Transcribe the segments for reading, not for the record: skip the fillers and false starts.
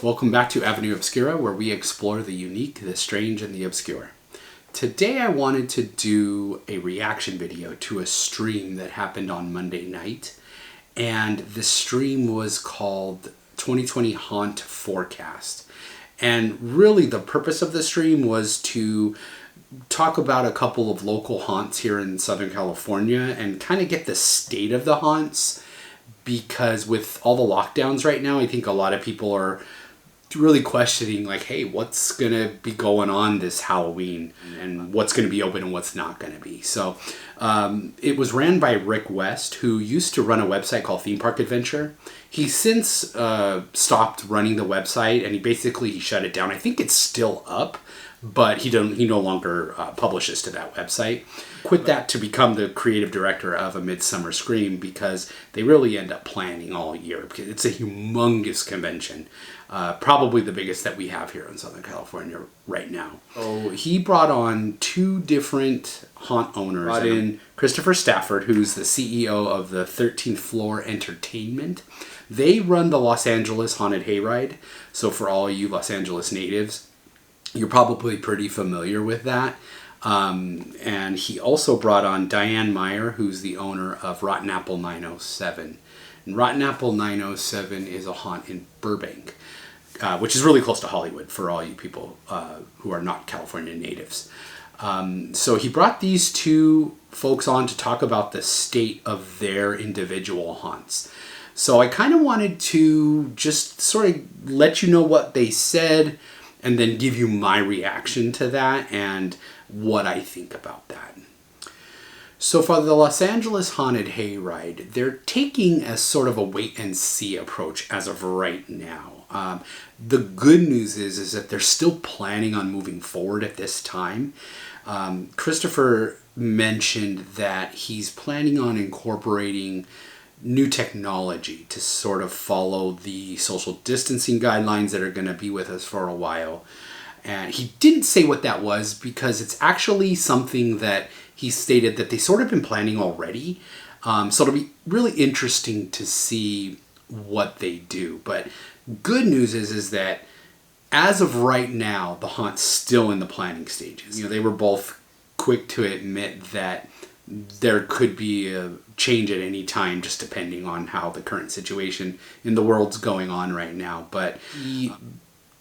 Welcome back to Avenue Obscura, where we explore the unique, the strange, and the obscure. Today I wanted to do a reaction video to a stream that happened on Monday night. And the stream was called 2020 Haunt Forecast. And really the purpose of the stream was to talk about a couple of local haunts here in Southern California and kind of get the state of the haunts. Because with all the lockdowns right now, I think a lot of people are really questioning, like, hey, what's going to be going on this Halloween and what's going to be open and what's not going to be. So it was ran by Rick West, who used to run a website called Theme Park Adventure. He since stopped running the website and he shut it down. I think it's still up, but he no longer publishes to that website. Quit that to become the creative director of A Midsummer Scream, because they really end up planning all year, because it's a humongous convention, probably the biggest that we have here in Southern California right now. So he brought on two different haunt owners. Brought in Christopher Stafford, who's the CEO of the 13th Floor Entertainment. They run the Los Angeles Haunted Hayride, so for all you Los Angeles natives, you're probably pretty familiar with that. And he also brought on Diane Meyer, who's the owner of Rotten Apple 907. And Rotten Apple 907 is a haunt in Burbank, which is really close to Hollywood for all you people who are not California natives. So he brought these two folks on to talk about the state of their individual haunts. So I kind of wanted to just sort of let you know what they said, and then give you my reaction to that and what I think about that. So for the Los Angeles Haunted Hayride, they're taking a sort of a wait and see approach as of right now. The good news is that they're still planning on moving forward at this time. Christopher mentioned that he's planning on incorporating new technology to sort of follow the social distancing guidelines that are going to be with us for a while. And he didn't say what that was, because it's actually something that he stated that they sort of been planning already. So it'll be really interesting to see what they do. But good news is that as of right now, the haunt's still in the planning stages. They were both quick to admit that there could be a change at any time, just depending on how the current situation in the world's going on right now. But he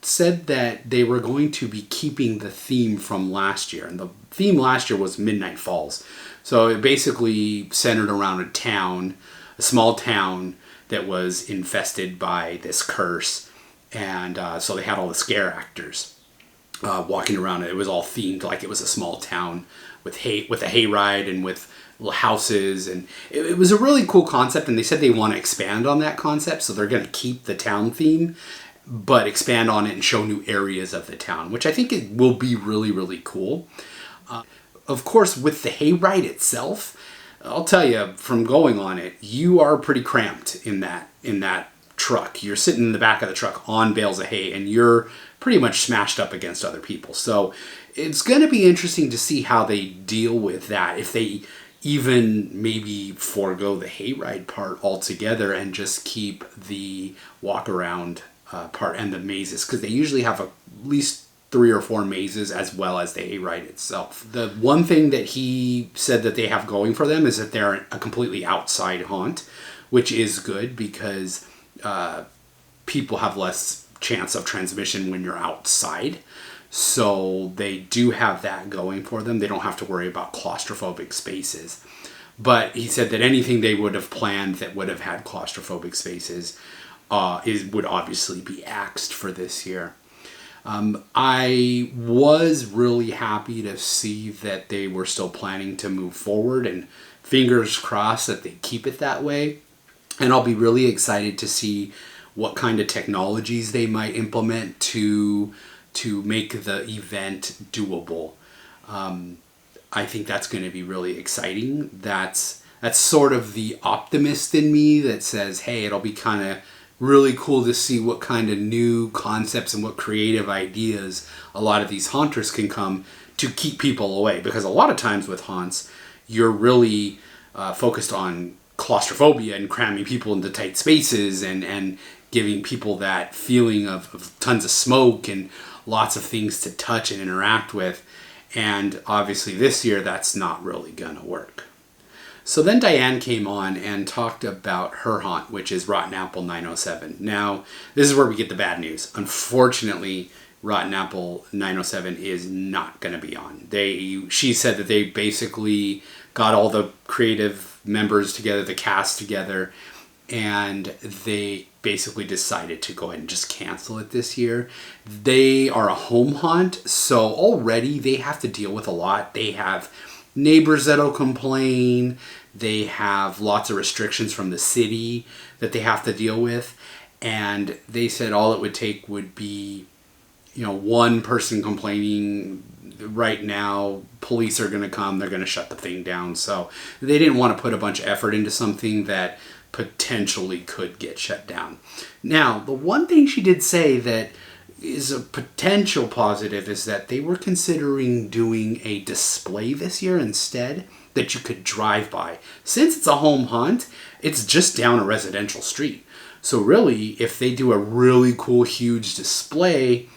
said that they were going to be keeping the theme from last year. And the theme last year was Midnight Falls. So it basically centered around a small town that was infested by this curse. And so they had all the scare actors walking around. It was all themed like it was a small town with a hayride and with houses, and it was a really cool concept. And they said they want to expand on that concept, so they're going to keep the town theme but expand on it and show new areas of the town, which I think it will be really, really cool. Of course, with the hayride itself, I'll tell you, from going on it, you are pretty cramped in that truck. You're sitting in the back of the truck on bales of hay, and you're pretty much smashed up against other people. So it's going to be interesting to see how they deal with that, if they even maybe forego the hayride part altogether and just keep the walk around part and the mazes, because they usually have at least 3 or 4 mazes as well as the hayride itself. The one thing that he said that they have going for them is that they're a completely outside haunt, which is good, because people have less chance of transmission when you're outside. So they do have that going for them. They don't have to worry about claustrophobic spaces. But he said that anything they would have planned that would have had claustrophobic spaces would obviously be axed for this year. I was really happy to see that they were still planning to move forward, and fingers crossed that they keep it that way. And I'll be really excited to see what kind of technologies they might implement to make the event doable. I think that's going to be really exciting. That's sort of the optimist in me that says, hey, it'll be kind of really cool to see what kind of new concepts and what creative ideas a lot of these haunters can come to keep people away. Because a lot of times with haunts, you're really focused on claustrophobia and cramming people into tight spaces and giving people that feeling of tons of smoke and lots of things to touch and interact with. And obviously this year that's not really gonna work. So then Diane came on and talked about her haunt, which is Rotten Apple 907. Now, this is where we get the bad news. Unfortunately, Rotten Apple 907 is not going to be on. She said that they basically got all the creative members together, the cast together, and they basically decided to go ahead and just cancel it this year. They are a home haunt, so already they have to deal with a lot. They have neighbors that'll complain. They have lots of restrictions from the city that they have to deal with. And they said all it would take would be, one person complaining. Right now, police are going to come. They're going to shut the thing down. So they didn't want to put a bunch of effort into something that potentially could get shut down. Now, the one thing she did say that is a potential positive is that they were considering doing a display this year instead that you could drive by. Since it's a home haunt, it's just down a residential street. So really, if they do a really cool, huge display,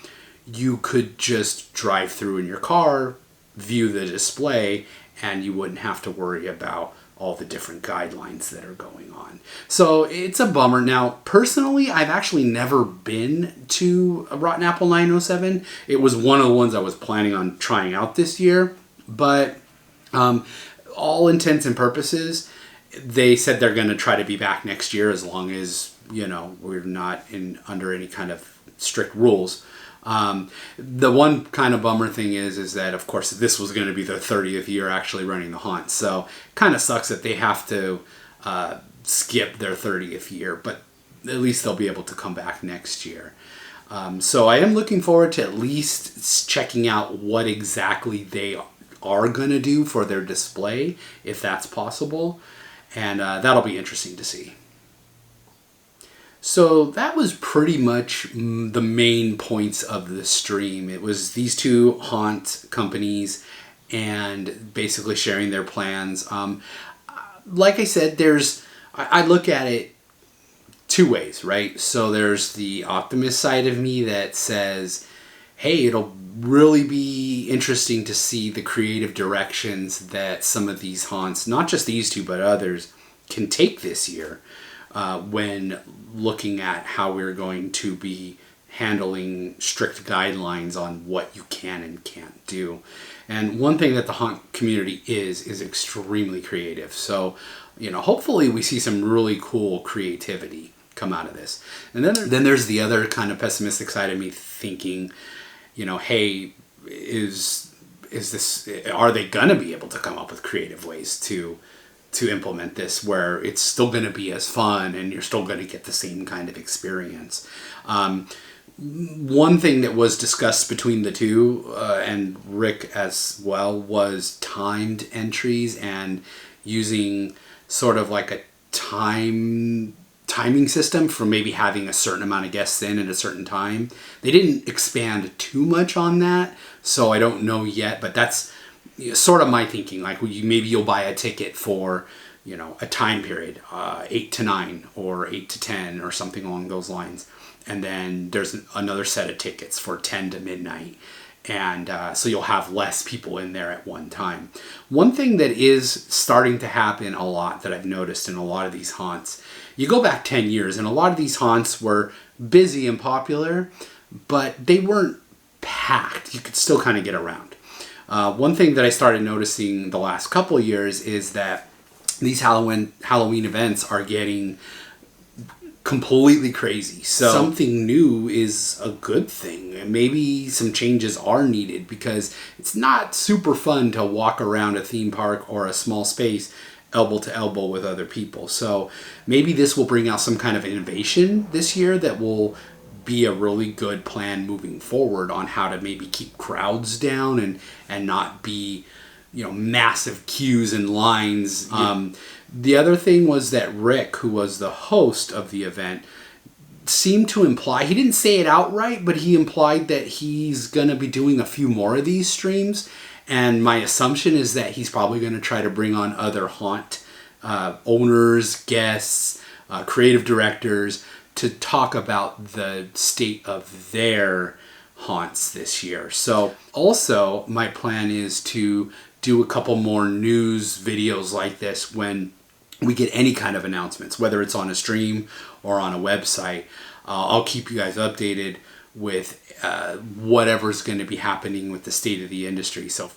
you could just drive through in your car, view the display, and you wouldn't have to worry about all the different guidelines that are going on. So it's a bummer. Now, personally, I've actually never been to a Rotten Apple 907. It was one of the ones I was planning on trying out this year. But all intents and purposes, they said they're going to try to be back next year as long as, we're not under any kind of strict rules. The one kind of bummer thing is that, of course, this was going to be their 30th year actually running the haunt. So kind of sucks that they have to skip their 30th year, but at least they'll be able to come back next year. So I am looking forward to at least checking out what exactly they are going to do for their display, if that's possible. And that'll be interesting to see. So that was pretty much the main points of the stream. It was these two haunt companies and basically sharing their plans. Like I said, I look at it two ways, right? So there's the optimist side of me that says, hey, it'll really be interesting to see the creative directions that some of these haunts, not just these two, but others, can take this year. When looking at how we're going to be handling strict guidelines on what you can and can't do. And one thing that the haunt community is extremely creative. So, hopefully we see some really cool creativity come out of this. And then there's the other kind of pessimistic side of me thinking, hey, are they gonna be able to come up with creative ways to implement this where it's still going to be as fun and you're still going to get the same kind of experience. One thing that was discussed between the two and Rick as well was timed entries and using sort of like a timing system for maybe having a certain amount of guests in at a certain time. They didn't expand too much on that, so I don't know yet, but that's sort of my thinking. Like maybe you'll buy a ticket for, a time period, 8 to 9 or 8 to 10 or something along those lines. And then there's another set of tickets for 10 to midnight. And so you'll have less people in there at one time. One thing that is starting to happen a lot that I've noticed in a lot of these haunts, you go back 10 years and a lot of these haunts were busy and popular, but they weren't packed. You could still kind of get around. One thing that I started noticing the last couple of years is that these Halloween events are getting completely crazy. So something new is a good thing. And maybe some changes are needed because it's not super fun to walk around a theme park or a small space elbow to elbow with other people. So maybe this will bring out some kind of innovation this year that will be a really good plan moving forward on how to maybe keep crowds down and not be, massive queues and lines. The other thing was that Rick, who was the host of the event, seemed to imply, he didn't say it outright, but he implied that he's going to be doing a few more of these streams. And my assumption is that he's probably going to try to bring on other haunt owners, guests, creative directors to talk about the state of their haunts this year. So also my plan is to do a couple more news videos like this when we get any kind of announcements, whether it's on a stream or on a website. I'll keep you guys updated with whatever's going to be happening with the state of the industry. So,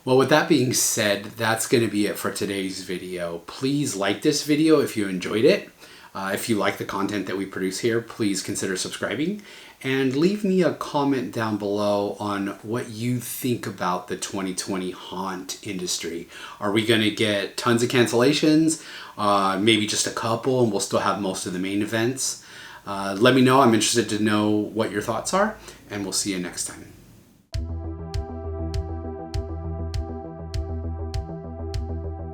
well, with that being said, that's going to be it for today's video. Please like this video if you enjoyed it. If you like the content that we produce here, please consider subscribing and leave me a comment down below on what you think about the 2020 haunt industry. Are we going to get tons of cancellations? Maybe just a couple and we'll still have most of the main events? Let me know. I'm interested to know what your thoughts are, and we'll see you next time.